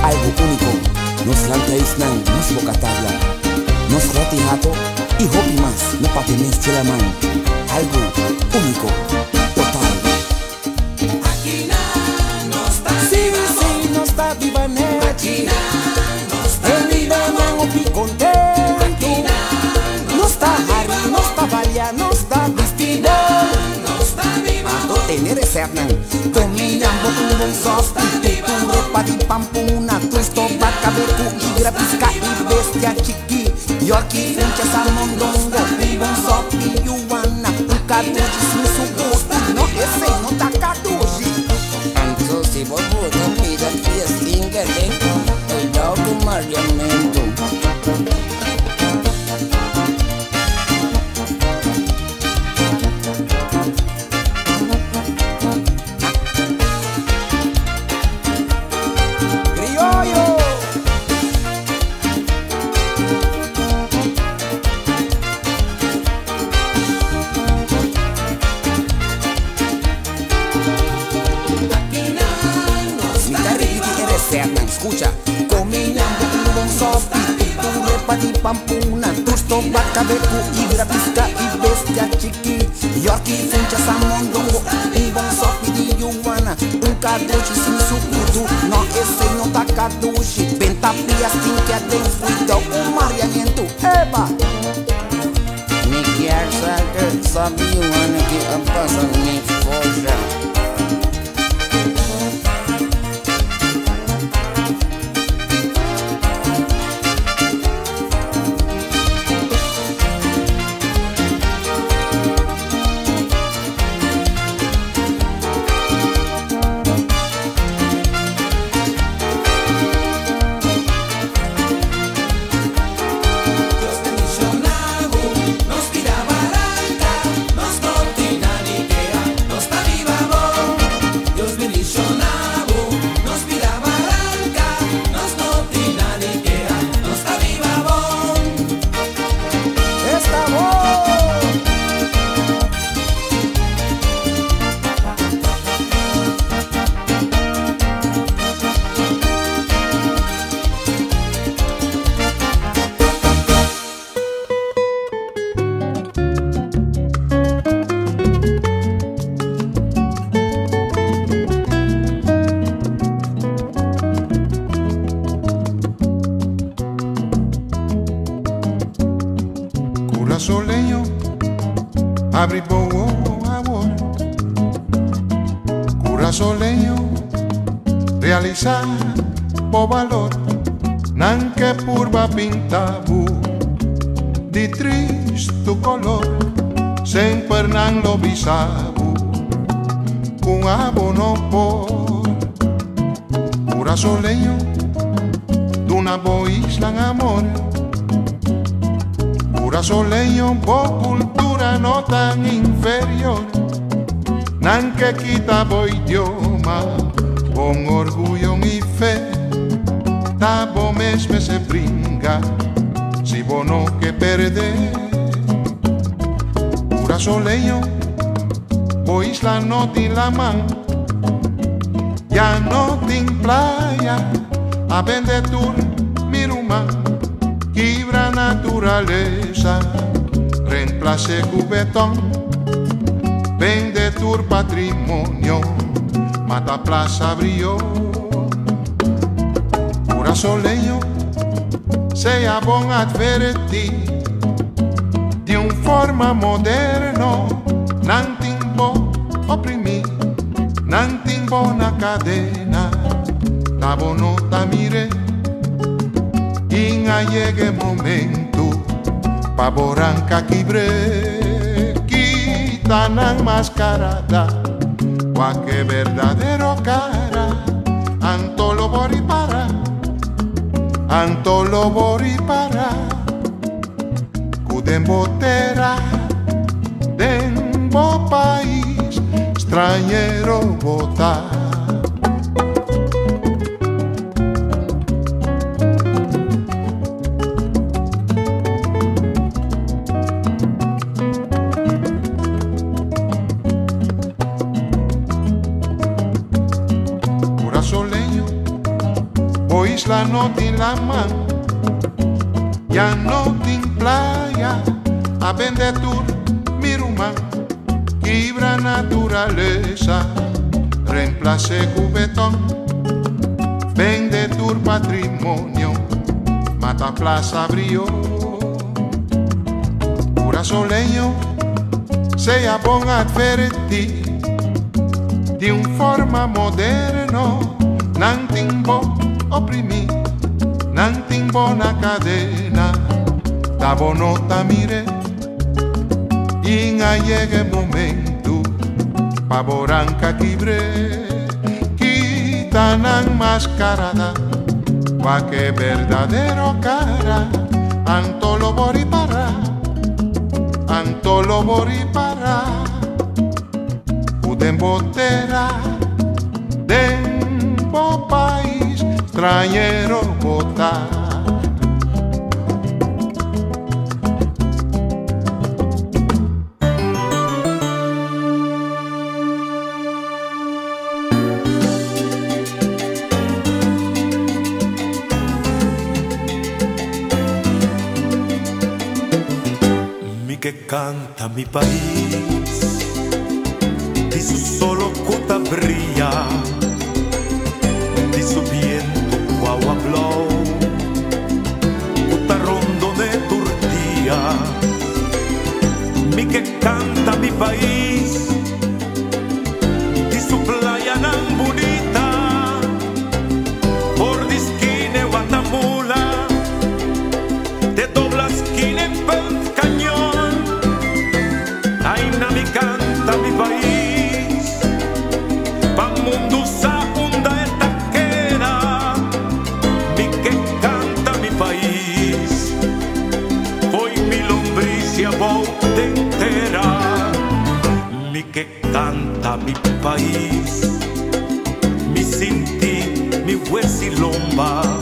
Algo único, nos lantaisnan, nos bocatabla, nos ratijato y hopi más, no patenes chelaman. Algo único, total. Aquí no está viva, sí, no está viva, aquí no está viva, hopi contento. No está Harry, no está Valia, no está vestido. no está viva, Tener ese Hernán, comillambo tu bon sos, padi pampuna, tusto vaca beku y grapisca y bestia chiqui. Yo aquí frente a Salmondongo, bon sop y yuana, un cartuchi sin su gusto, no ese no ta cartuchi. Anto si vos no pidas fiestinga lento, el dogo mariamento. Escucha, comillambo tu bon sopi, tu repati pampuna, tusto vaca beku y grapisca y bestia chiqui. Yo aquí frente a Salmondongo, un bon sopi di yuana, un cartuchi sin su kudu, no ese no ta cartuchi, venta prias tinkia de fuito, un mariamiento, eba. Mi quer saber, sabe yuana que a pasa mi forja. Soleño, abri bogo amor. Cura soleño, realizar po valor. Nanque purba pintabu, di tristo color. Sempre nan lo bisabu, un abono por. Cura soleño, d'una bo isla en amor. Cura soleño, po cultura no tan inferior. Nanque quita bo idioma, con orgullo y fe. Tabo mesme se brinca, si bo no que perder. Cura soleño, po isla no tin la man. Ya no tin playa, a vende tur mirumán. Quibra naturaleza, reemplace cubetón, vende tu patrimonio, mata plaza brillo. Cura soleño, sea bon advertir, de un forma moderno, nan timbo oprimir, nan timbo na cadena, tabo no ta mire. Inga llegue momento pa boranca quibre, quitanan mascarada, guaque verdadero cara, anto lo boripara, cuden botera, den bo país extranjero botar. Soleño, o isla no tiene la mano, ya no tiene playa, a vender tour, mirumán, quibra naturaleza, reemplace cubetón, vende tour patrimonio, mata plaza brío. Pura soleño, se yapon advertir, de un forma moderno, nan timbo oprimí, nan timbo na cadena, da bonota mire, y nga llegue momento, pa boranca quibre, quitanan mascarada, pa que verdadero cara, antolo boripara, antolo boripara. Dembotera, dembo país extranjero botar. Mi que canta mi país, di su solo cuota brilla, di su viento guagua blow, cuota rondo de turtía. Mi que canta mi país, di su playa nan bonita, por disquine Guatemala, de dobla esquina en pel cañón. Ay, na mi canta mi país, pa mundo sa hunda esta queda, mi que canta mi país, foi mi lombricia volta entera, mi que canta mi país, mi sinti, mi huesilomba.